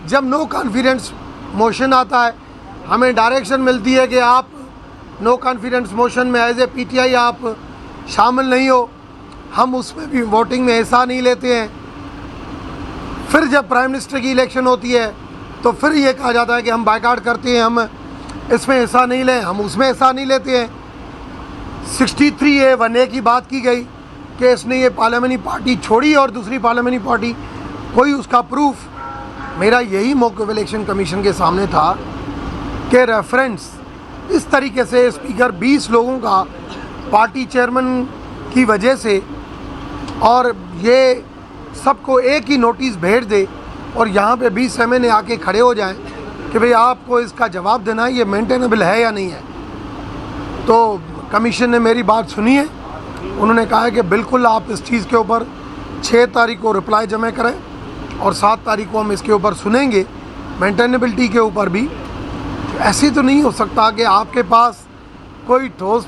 जब no confidence motion आता है, हमें डायरेक्शन मिलती है कि आप नो कॉन्फिडेंस मोशन में एज ए पीटीआई आप शामिल नहीं हो, हम उसमें भी वोटिंग में हिस्सा नहीं लेते हैं। फिर जब प्राइम मिनिस्टर की इलेक्शन होती है तो फिर ये कहा जाता है कि हम बायकॉट करते हैं, हम इसमें हिस्सा नहीं लें, हम उसमें हिस्सा नहीं लेते हैं। 63A1A की बात की गई कि इसने ये पार्लियामेंट्री पार्टी छोड़ी और दूसरी पार्लियामेंट्री पार्टी, कोई उसका प्रूफ। मेरा यही मौक़िफ़ इलेक्शन कमीशन के सामने था कि रेफरेंस इस तरीके से स्पीकर 20 लोगों का पार्टी चेयरमैन की वजह से और ये सबको एक ही नोटिस भेज दे और यहाँ पे 20 एमएनए आके खड़े हो जाएं कि भाई आपको इसका जवाब देना है, ये मेंटेनेबल है या नहीं है। तो कमीशन ने मेरी बात सुनी है, उन्होंने कहा है कि बिल्कुल आप इस चीज़ के ऊपर 6 तारीख को रिप्लाई जमा करें और 7 तारीख को हम इसके ऊपर सुनेंगे मेंटेनेबिलिटी के ऊपर भी। ऐसे तो नहीं हो सकता कि आपके पास कोई ठोस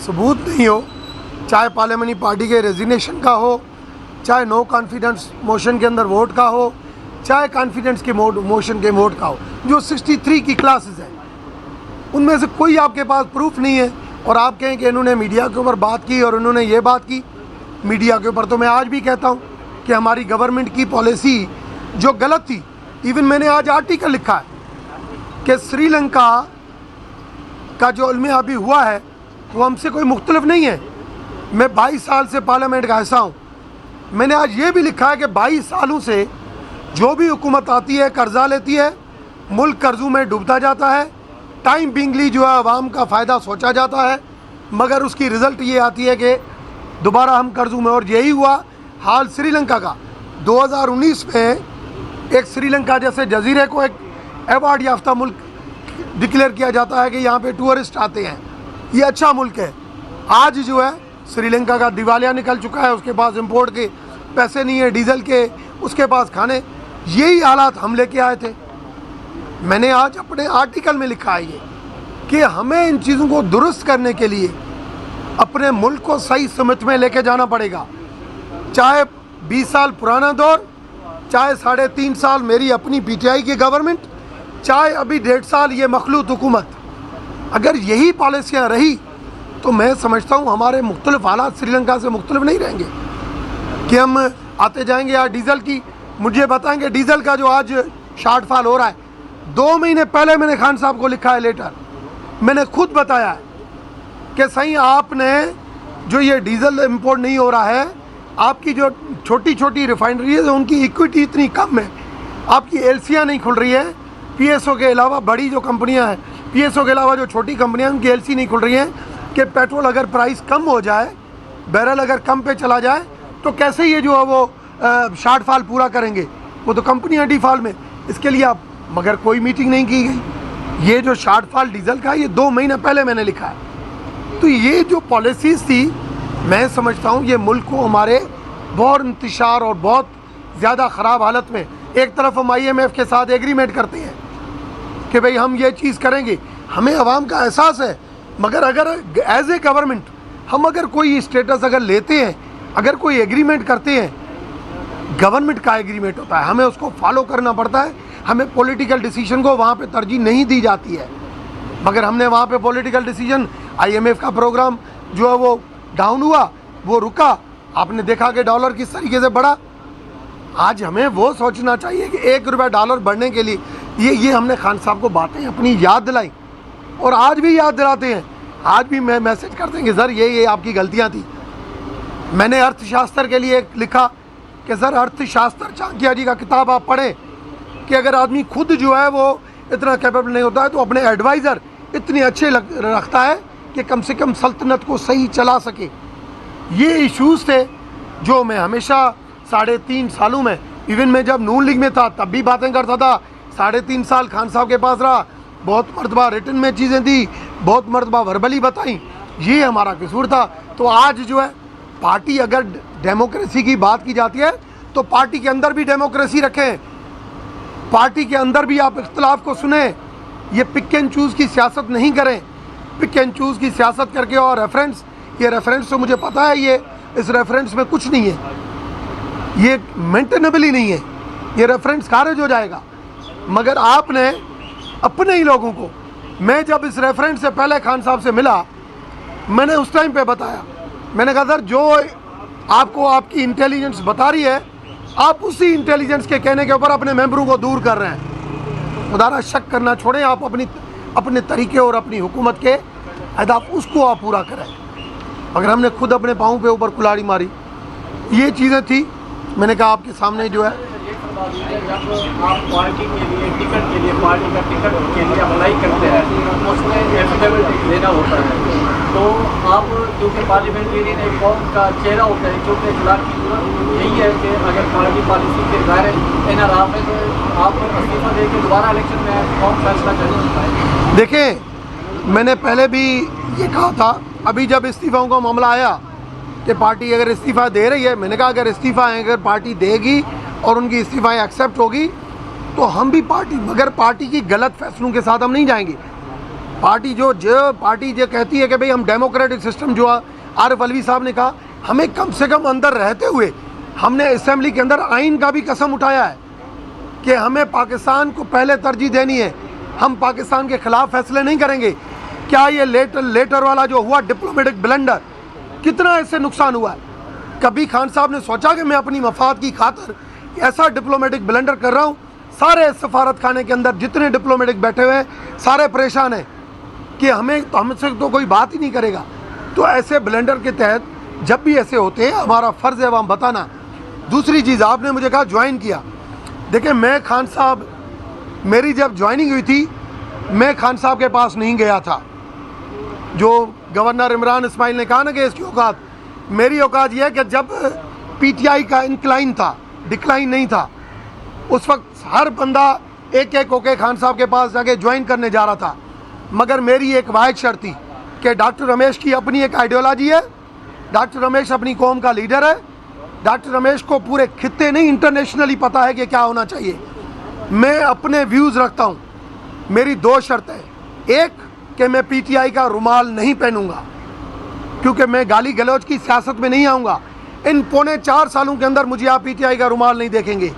सबूत नहीं हो, चाहे पार्लियामेंट्री पार्टी के रेजिग्नेशन का हो, चाहे नो कॉन्फिडेंस मोशन के अंदर वोट का हो, चाहे कॉन्फिडेंस के मोशन के वोट का हो, जो 63 की क्लासेस हैं उनमें से कोई आपके पास प्रूफ नहीं है। और आप कहें कि इन्होंने मीडिया के ऊपर बात की और उन्होंने ये बात की मीडिया के ऊपर, तो मैं आज भी कहता हूँ कि हमारी गवर्नमेंट की पॉलिसी जो गलत थी। इवन मैंने आज आर्टिकल लिखा है कि श्रीलंका का जो उल्मे अभी हुआ है वो हमसे कोई मुख्तलिफ नहीं है। मैं 22 साल से पार्लियामेंट का हिस्सा हूँ। मैंने आज ये भी लिखा है कि 22 सालों से जो भी हुकूमत आती है कर्जा लेती है, मुल्क कर्जों में डूबता जाता है, टाइम बिंगली जो है आवाम का फ़ायदा सोचा जाता है, मगर उसकी रिज़ल्ट ये आती है कि दोबारा हम कर्जों में। और यही हुआ हाल श्रीलंका का। 2019 में एक श्रीलंका जैसे जजीरे को एक अवार्ड याफ्ता मुल्क डिक्लेयर किया जाता है कि यहाँ पे टूरिस्ट आते हैं, ये अच्छा मुल्क है। आज जो है श्रीलंका का दिवालिया निकल चुका है, उसके पास इंपोर्ट के पैसे नहीं है, डीजल के, उसके पास खाने। यही हालात हम लेके आए थे। मैंने आज अपने आर्टिकल में लिखा है ये कि हमें इन चीज़ों को दुरुस्त करने के लिए अपने मुल्क को सही समित में लेके जाना पड़ेगा। चाहे 20 साल पुराना दौर, चाहे 3.5 साल मेरी अपनी पीटीआई की गवर्नमेंट, चाहे अभी 1.5 साल ये मखलूत हुकूमत, अगर यही पॉलिसियाँ रही तो मैं समझता हूँ हमारे मुख्तलिफ हालात श्रीलंका से मुख्तलिफ नहीं रहेंगे कि हम आते जाएंगे। यार डीज़ल की मुझे बताएंगे, डीज़ल का जो आज शॉर्टफॉल हो रहा है, 2 महीने पहले मैंने खान साहब को लिखा है लेटर, मैंने खुद बताया है कि सही आपने जो ये डीज़ल इंपोर्ट नहीं हो रहा है, आपकी जो छोटी छोटी रिफाइनरी है उनकी इक्विटी इतनी कम है, आपकी एलसीआं नहीं खुल रही है। पीएसओ के अलावा बड़ी जो कंपनियां हैं, पीएसओ के अलावा जो छोटी कंपनियां उनकी एलसी नहीं खुल रही हैं कि पेट्रोल अगर प्राइस कम हो जाए, बैरल अगर कम पे चला जाए तो कैसे ये जो है वो शॉर्टफॉल पूरा करेंगे, वो तो कंपनियां डिफॉल्ट में। इसके लिए आप मगर कोई मीटिंग नहीं की गई। ये जो शॉर्टफॉल डीजल का ये 2 महीने पहले मैंने लिखा है। तो ये जो पॉलिसीज़ थी, मैं समझता हूँ ये मुल्क को हमारे बहुत इंतशार और बहुत ज़्यादा ख़राब हालत में, एक तरफ हम IMF के साथ एग्रीमेंट करते हैं कि भाई हम ये चीज़ करेंगे, हमें आवाम का एहसास है, मगर अगर एज ए गवर्नमेंट हम अगर कोई स्टेटस अगर लेते हैं, अगर कोई एग्रीमेंट करते हैं, गवर्नमेंट का एग्रीमेंट होता है, हमें उसको फॉलो करना पड़ता है। हमें पॉलिटिकल डिसीजन को वहाँ पे तरजीह नहीं दी जाती है। मगर हमने वहाँ पे पॉलिटिकल डिसीजन, IMF का प्रोग्राम जो है वो डाउन हुआ, वो रुका, आपने देखा कि डॉलर किस तरीके से बढ़ा। आज हमें वो सोचना चाहिए कि $1 बढ़ने के लिए ये हमने खान साहब को बातें अपनी याद दिलाई और आज भी याद दिलाते हैं। आज भी मैं मैसेज करते हैं कि सर ये आपकी गलतियाँ थी। मैंने अर्थशास्त्र के लिए लिखा कि सर अर्थशास्त्र चाणक्य जी का किताब आप पढ़ें कि अगर आदमी खुद जो है वो इतना कैपेबल नहीं होता है तो अपने एडवाइज़र इतने अच्छे रखता है कि कम से कम सल्तनत को सही चला सके। ये इश्यूज़ थे जो मैं हमेशा 3.5 सालों में, इवन मैं जब नून लीग में था तब भी बातें करता था। 3.5 साल खान साहब के पास रहा, बहुत मरतबा रिटन में चीज़ें दी, बहुत मरतबा वर्बली बताई, ये हमारा कसूर था। तो आज जो है पार्टी, अगर डेमोक्रेसी की बात की जाती है तो पार्टी के अंदर भी डेमोक्रेसी रखें, पार्टी के अंदर भी आप इख्तलाफ को सुने। ये पिक एंड चूज़ की सियासत नहीं करें। पिक एंड चूज़ की सियासत करके और रेफरेंस, ये रेफरेंस तो मुझे पता है ये इस रेफरेंस में कुछ नहीं है, ये मेंटेनेबल ही नहीं है, ये रेफरेंस खारिज हो जाएगा। मगर आपने अपने ही लोगों को, मैं जब इस रेफरेंस से पहले खान साहब से मिला, मैंने उस टाइम पे बताया, मैंने कहा सर जो आपको आपकी इंटेलिजेंस बता रही है, आप उसी इंटेलिजेंस के कहने के ऊपर अपने मेंबरों को दूर कर रहे हैं। खुदारा शक करना छोड़ें, आप अपने तरीके और अपनी हुकूमत के अहदाफ उसको आप पूरा करें। मगर हमने खुद अपने पाँव पे ऊपर कुल्हाड़ी मारी, ये चीज़ें थी। मैंने कहा आपके सामने जो है, जब आप पार्टी के लिए टिकट के लिए पार्टी का टिकट के लिए अप्लाई करते हैं, उसमें एफिडेविट देना होता है, तो आप क्योंकि पार्लियामेंटेरियन एक कौम का चेहरा होता है, क्योंकि इखलाक की जरूरत यही है कि अगर पार्टी पॉलिसी के दायरे NRA में तो आप इस्तीफा दे के दोबारा इलेक्शन में कौन फैसला कर सकता है। देखें, मैंने पहले भी ये कहा था, अभी जब इस्तीफ़ाओं का मामला आया कि पार्टी अगर इस्तीफ़ा दे रही है, मैंने कहा अगर इस्तीफ़ा अगर पार्टी देगी और उनकी इस्तीफ़ा एक्सेप्ट होगी तो हम भी पार्टी, मगर पार्टी की गलत फैसलों के साथ हम नहीं जाएंगे। पार्टी जो कहती है कि भाई हम डेमोक्रेटिक सिस्टम, जो आरिफ अलवी साहब ने कहा, हमें कम से कम अंदर रहते हुए हमने असेंबली के अंदर आइन का भी कसम उठाया है कि हमें पाकिस्तान को पहले तरजीह देनी है, हम पाकिस्तान के ख़िलाफ़ फैसले नहीं करेंगे। क्या ये लेटर वाला जो हुआ डिप्लोमेटिक ब्लंडर, कितना इससे नुकसान हुआ है? कभी खान साहब ने सोचा कि मैं अपनी मफाद की खातिर ऐसा डिप्लोमेटिक ब्लंडर कर रहा हूँ? सारे सफारत खाने के अंदर जितने डिप्लोमेटिक बैठे हुए हैं सारे परेशान हैं कि हमसे तो कोई बात ही नहीं करेगा। तो ऐसे ब्लंडर के तहत जब भी ऐसे होते हैं, हमारा फ़र्ज़ है वहाँ बताना। दूसरी चीज़, आपने मुझे कहा ज्वाइन किया। देखिए, मैं खान साहब, मेरी जब ज्वाइनिंग हुई थी, मैं खान साहब के पास नहीं गया था। जो गवर्नर इमरान इस्माइल ने कहा ना कि इसकी औकात, मेरी औकात यह है कि जब PTI का इंक्लाइन था, डिक्लाइन नहीं था, उस वक्त हर बंदा एक एक होके खान साहब के पास जाके ज्वाइन करने जा रहा था। मगर मेरी एक वाहिद शर्त थी कि डॉक्टर रमेश की अपनी एक आइडियोलॉजी है, डॉक्टर रमेश अपनी कौम का लीडर है, डॉक्टर रमेश को पूरे खित्ते नहीं इंटरनेशनली पता है कि क्या होना चाहिए। मैं अपने व्यूज़ रखता हूँ। मेरी दो शर्तें, एक कि मैं PTI का रुमाल नहीं पहनूंगा, क्योंकि मैं गाली गलौज की सियासत में नहीं आऊँगा। इन पौने 4 सालों के अंदर मुझे आप PTI का रुमाल नहीं देखेंगे,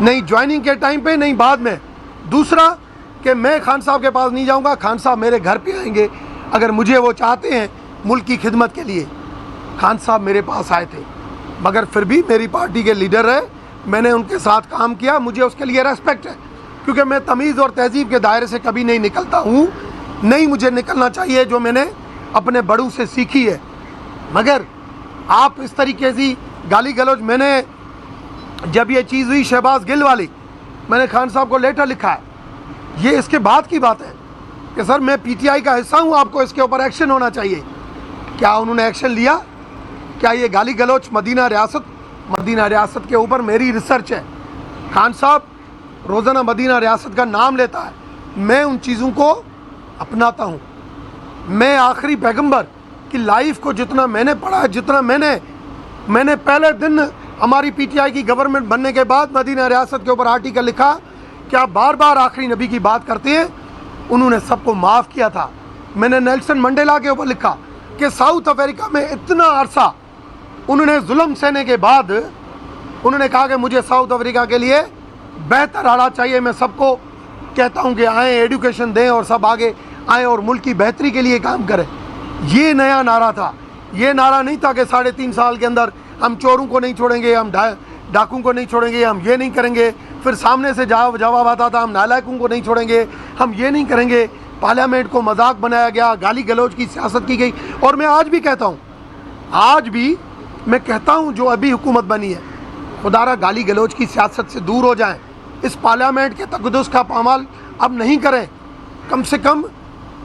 नहीं ज्वाइनिंग के टाइम पे, नहीं बाद में। दूसरा कि मैं खान साहब के पास नहीं जाऊंगा, खान साहब मेरे घर पे आएंगे। अगर मुझे वो चाहते हैं मुल्क की खिदमत के लिए, खान साहब मेरे पास आए थे, मगर फिर भी मेरी पार्टी के लीडर है, मैंने उनके साथ काम किया, मुझे उसके लिए रेस्पेक्ट है, क्योंकि मैं तमीज़ और तहजीब के दायरे से कभी नहीं निकलता हूँ, नहीं मुझे निकलना चाहिए, जो मैंने अपने बड़ों से सीखी है। मगर आप इस तरीके से गाली गलौज, मैंने जब ये चीज़ हुई शहबाज गिल वाली, मैंने खान साहब को लेटर लिखा है, ये इसके बाद की बात है कि सर मैं PTI का हिस्सा हूँ, आपको इसके ऊपर एक्शन होना चाहिए। क्या उन्होंने एक्शन लिया? क्या ये गाली गलौज मदीना रियासत के ऊपर मेरी रिसर्च है। खान साहब रोज़ाना मदीना रियासत का नाम लेता है, मैं उन चीज़ों को अपनाता हूँ। मैं आखिरी पैगंबर की लाइफ को जितना मैंने पढ़ा है, जितना मैंने पहले दिन हमारी PTI की गवर्नमेंट बनने के बाद मदीना रियासत के ऊपर आर्टिकल लिखा कि आप बार बार आखिरी नबी की बात करते हैं, उन्होंने सबको माफ़ किया था। मैंने नेल्सन मंडेला के ऊपर लिखा कि साउथ अफ्रीका में इतना अरसा उन्होंने जुल्म सहने के बाद उन्होंने कहा कि मुझे साउथ अफ्रीका के लिए बेहतर हालात चाहिए। मैं सबको कहता हूं कि आएँ, एजुकेशन दें और सब आगे आएँ और मुल्क की बेहतरी के लिए काम करें। ये नया नारा था। ये नारा नहीं था कि 3.5 साल के अंदर हम चोरों को नहीं छोड़ेंगे, हम डाकुओं को नहीं छोड़ेंगे, हम ये नहीं करेंगे। फिर सामने से जवाब आता था, हम नालायकों को नहीं छोड़ेंगे, हम ये नहीं करेंगे। पार्लियामेंट को मजाक बनाया गया, गाली गलौज की सियासत की गई। और मैं आज भी कहता हूँ, जो अभी हुकूमत बनी है, खुदारा गाली गलौज की सियासत से दूर हो जाएं, इस पार्लियामेंट के तक़द्दुस का पामाल अब नहीं करें। कम से कम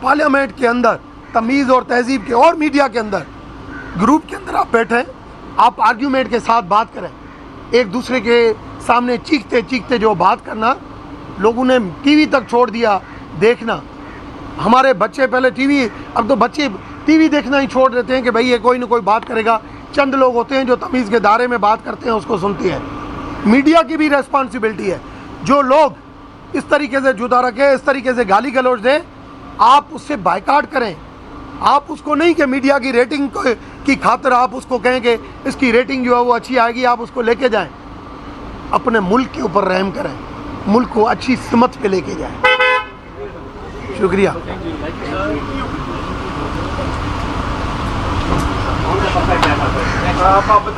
पार्लियामेंट के अंदर तमीज़ और तहजीब के, और मीडिया के अंदर, ग्रुप के अंदर आप बैठें, आप आर्ग्यूमेंट के साथ बात करें। एक दूसरे के सामने चीखते चीखते जो बात करना, लोगों ने TV तक छोड़ दिया देखना। हमारे बच्चे पहले अब तो बच्चे TV देखना ही छोड़ देते हैं कि भाई ये कोई ना कोई बात करेगा। चंद लोग होते हैं जो तमीज़ के दायरे में बात करते हैं, उसको सुनते हैं। मीडिया की भी रेस्पॉन्सिबिलिटी है। जो लोग इस तरीके से जुदा रखें, इस तरीके से गाली गलौज दें, आप उससे बायकाट करें। आप उसको नहीं कि मीडिया की रेटिंग की खातिर आप उसको कहें कि इसकी रेटिंग जो है वो अच्छी आएगी, आप उसको लेके जाएं। अपने मुल्क के ऊपर रहम करें। मुल्क को अच्छी सिमत पे लेके जाए। शुक्रिया। क्या